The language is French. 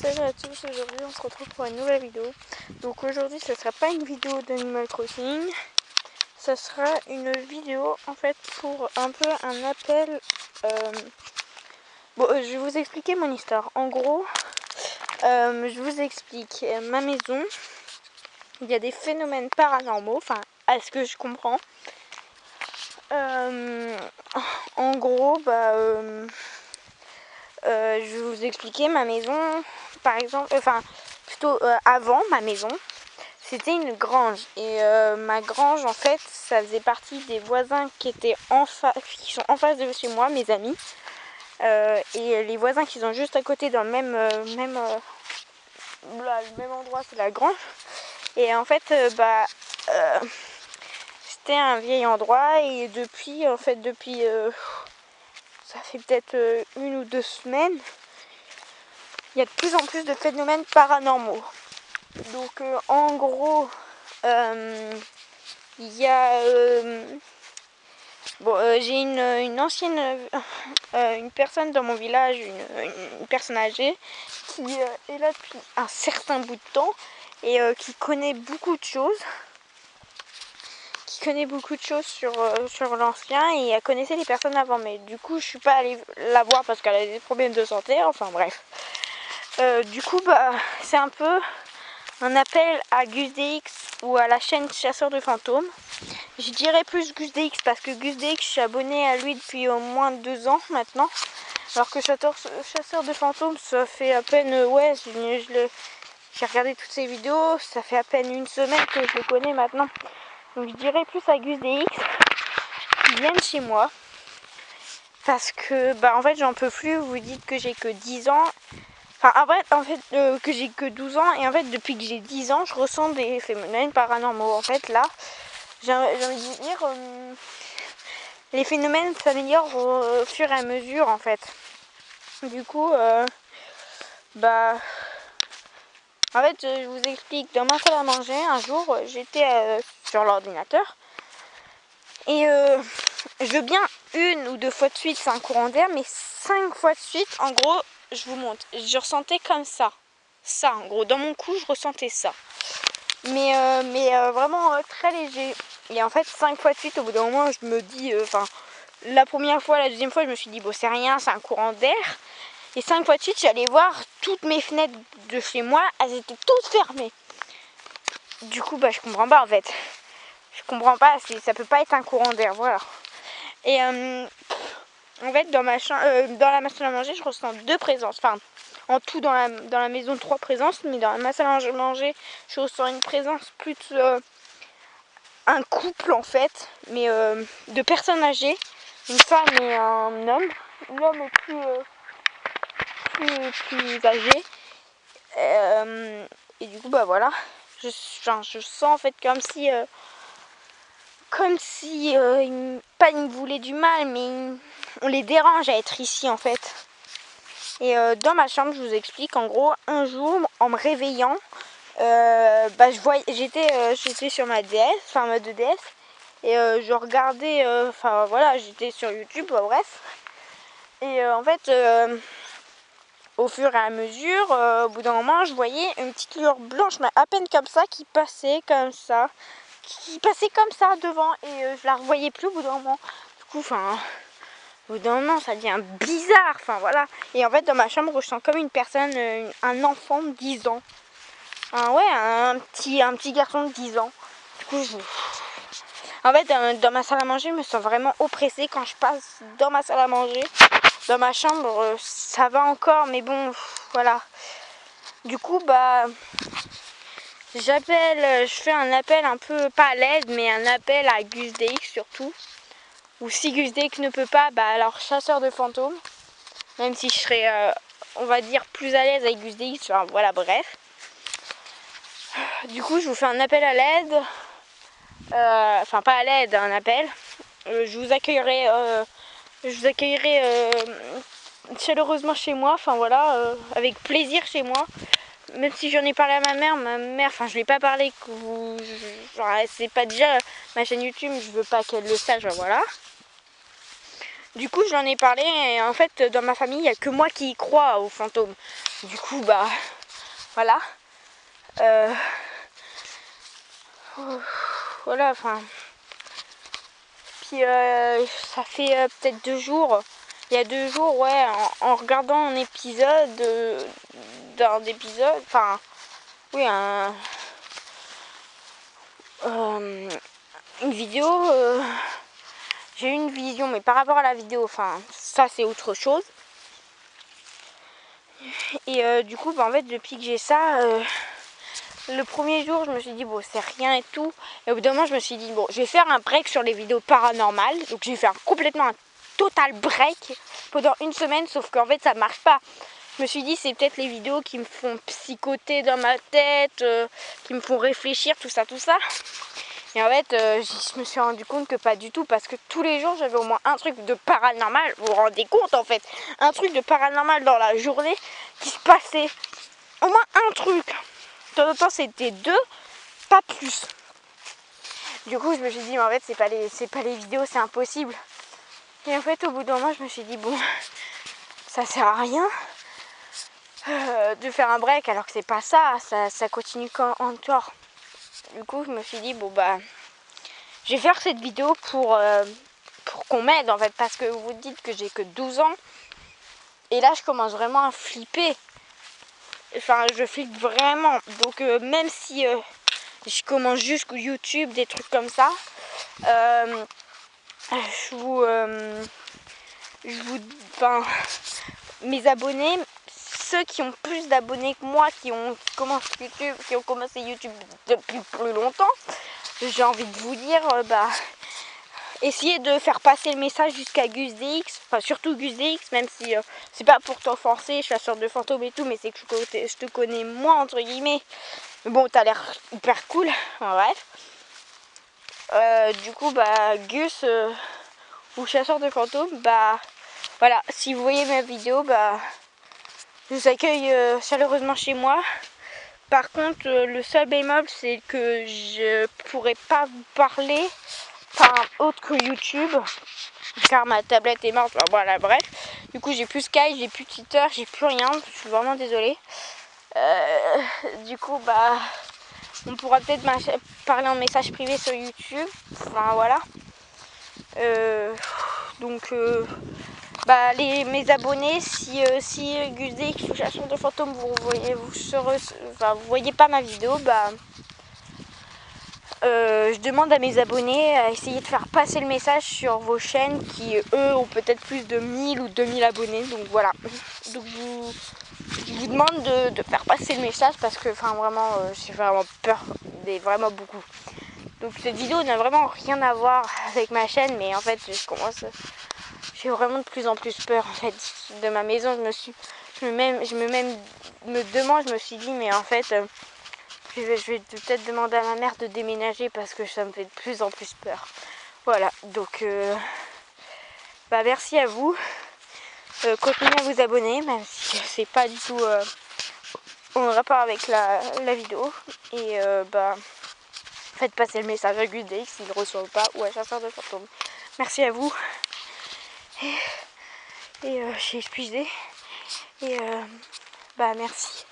Salut à tous, aujourd'hui on se retrouve pour une nouvelle vidéo. Donc aujourd'hui ce sera pas une vidéo d'Animal Crossing, ça sera une vidéo en fait pour un peu un appel. Je vais vous expliquer mon histoire. En gros, je vous explique ma maison. Il y a des phénomènes paranormaux, enfin à ce que je comprends. En gros, je vais vous expliquer ma maison, par exemple, avant ma maison, c'était une grange. Et ma grange, en fait, ça faisait partie des voisins qui étaient qui sont en face de chez moi, mes amis. Et les voisins qui sont juste à côté dans le même endroit, c'est la grange. Et en fait, c'était un vieil endroit et depuis, ça fait peut-être 1 ou 2 semaines, il y a de plus en plus de phénomènes paranormaux. Donc en gros, il y a j'ai une ancienne une personne dans mon village, une personne âgée qui est là depuis un certain bout de temps et qui connaît beaucoup de choses. Sur l'ancien et elle connaissait les personnes avant, mais du coup je suis pas allée la voir parce qu'elle a des problèmes de santé, enfin bref. Du coup c'est un peu un appel à GusDX ou à la chaîne Chasseur de Fantômes. Je dirais plus GusDX parce que GusDX je suis abonnée à lui depuis au moins 2 ans maintenant, alors que Chasseur de Fantômes ça fait à peine j'ai regardé toutes ses vidéos, ça fait à peine 1 semaine que je le connais maintenant. Donc je dirais plus à GusDX qui viennent chez moi parce que en fait j'en peux plus. Vous dites que j'ai que 10 ans, que j'ai que 12 ans et en fait depuis que j'ai 10 ans je ressens des phénomènes paranormaux. En fait là j'ai envie de dire les phénomènes s'améliorent au fur et à mesure en fait. Du coup en fait, je vous explique, dans ma salle à manger, un jour, j'étais sur l'ordinateur et je veux bien 1 ou 2 fois de suite, c'est un courant d'air, mais 5 fois de suite, en gros, je vous montre, je ressentais comme ça. Ça, en gros, dans mon cou, je ressentais ça. Mais vraiment très léger. Et en fait, 5 fois de suite, au bout d'un moment, je me dis, la première fois, la deuxième fois, je me suis dit, bon, c'est rien, c'est un courant d'air. Et 5 fois de suite, j'allais voir toutes mes fenêtres de chez moi, elles étaient toutes fermées. Du coup, je comprends pas en fait. Je comprends pas, ça peut pas être un courant d'air, voilà. Et en fait, dans la machine à manger, je ressens 2 présences. Enfin, en tout, dans la maison, 3 présences, mais dans la machine à manger, je ressens une présence plus un couple en fait, mais de personnes âgées, une femme et un homme. L'homme est plus âgé et du coup voilà, je sens en fait comme si pas ils me voulaient du mal, mais on les dérange à être ici en fait. Et dans ma chambre, je vous explique, en gros, un jour en me réveillant, j'étais sur ma DS, enfin ma 2DS, et je regardais, j'étais sur YouTube, bref. Et en fait, au fur et à mesure, au bout d'un moment, je voyais une petite lueur blanche, mais à peine comme ça, qui passait comme ça devant, et je la revoyais plus au bout d'un moment. Du coup, au bout d'un moment, ça devient bizarre, Et en fait, dans ma chambre, je sens comme une personne, un enfant de 10 ans. Un petit garçon de 10 ans. Du coup, en fait, dans ma salle à manger, je me sens vraiment oppressée quand je passe dans ma salle à manger. Dans ma chambre, ça va encore, mais bon, voilà. Du coup, je fais un appel un peu, pas à l'aide, mais un appel à GusDX surtout. Ou si GusDX ne peut pas, alors Chasseur de Fantômes. Même si je serais, on va dire, plus à l'aise avec GusDX, voilà, bref. Du coup, je vous fais un appel à l'aide. Pas à l'aide, un appel. Je vous accueillerai chaleureusement chez moi, avec plaisir chez moi. Même si j'en ai parlé à ma mère, je lui ai pas parlé c'est pas déjà ma chaîne YouTube, je veux pas qu'elle le sache, voilà. Du coup, j'en ai parlé et en fait, dans ma famille, il n'y a que moi qui y crois aux fantômes. Du coup, bah, voilà. Voilà, enfin. Puis, ça fait peut-être 2 jours. Il y a 2 jours, ouais, en regardant un épisode d'un épisode, enfin, oui, une vidéo. J'ai eu une vision, mais par rapport à la vidéo, enfin, ça c'est autre chose. Et du coup, bah, en fait, depuis que j'ai ça, le premier jour, je me suis dit, bon, c'est rien et tout. Et au bout d'un moment, je me suis dit, bon, je vais faire un break sur les vidéos paranormales. Donc, j'ai fait complètement un total break pendant 1 semaine, sauf qu'en fait, ça marche pas. Je me suis dit, c'est peut-être les vidéos qui me font psychoter dans ma tête, qui me font réfléchir, tout ça, tout ça. Et en fait, je me suis rendu compte que pas du tout, parce que tous les jours, j'avais au moins un truc de paranormal. Vous vous rendez compte, en fait, un truc de paranormal dans la journée qui se passait. Au moins un truc. De temps en temps, c'était 2, pas plus. Du coup, je me suis dit, mais en fait, c'est pas les vidéos, c'est impossible. Et en fait, au bout d'un moment, je me suis dit, bon, ça sert à rien de faire un break, alors que c'est pas ça continue encore. Du coup, je me suis dit, bon, bah, je vais faire cette vidéo pour qu'on m'aide, en fait, parce que vous dites que j'ai que 12 ans. Et là, je commence vraiment à flipper. Enfin, je flippe vraiment. Donc, même si je commence juste YouTube, des trucs comme ça, enfin, mes abonnés, ceux qui ont plus d'abonnés que moi, qui ont commencé YouTube depuis plus longtemps, j'ai envie de vous dire, bah, essayez de faire passer le message jusqu'à GusDX, enfin surtout GusDX, même si c'est pas pour t'offenser, chasseur de fantômes et tout, mais c'est que je te connais moi, entre guillemets. Mais bon, t'as l'air hyper cool, enfin, bref. Du coup, bah, Gus ou chasseur de fantômes, bah, voilà, si vous voyez ma vidéo, bah, je vous accueille chaleureusement chez moi. Par contre, le seul bémol, c'est que je pourrais pas vous parler autre que YouTube, car ma tablette est morte, voilà, bref. Du coup, j'ai plus Skype, j'ai plus Twitter, j'ai plus rien, je suis vraiment désolée. Du coup, bah, on pourra peut-être parler en message privé sur YouTube, enfin voilà. Donc, bah, mes abonnés, si GusDX ou chasseur de fantômes, vous voyez pas ma vidéo, bah, je demande à mes abonnés à essayer de faire passer le message sur vos chaînes qui, eux, ont peut-être plus de 1000 ou 2000 abonnés. Donc voilà. Donc je vous demande de faire passer le message parce que, enfin, vraiment, j'ai vraiment peur, mais vraiment beaucoup. Donc cette vidéo n'a vraiment rien à voir avec ma chaîne, mais en fait, j'ai vraiment de plus en plus peur. En fait, de ma maison, je me demande, je me suis dit, mais en fait, je vais peut-être demander à ma mère de déménager parce que ça me fait de plus en plus peur. Voilà, donc bah, merci à vous. Continuez à vous abonner, même si c'est pas du tout en rapport avec la vidéo. Et bah, faites passer le message à GusDX s'il ne reçoit pas, ou à chasseur de fantômes. Merci à vous. Et j'ai épuisé. Et bah, merci.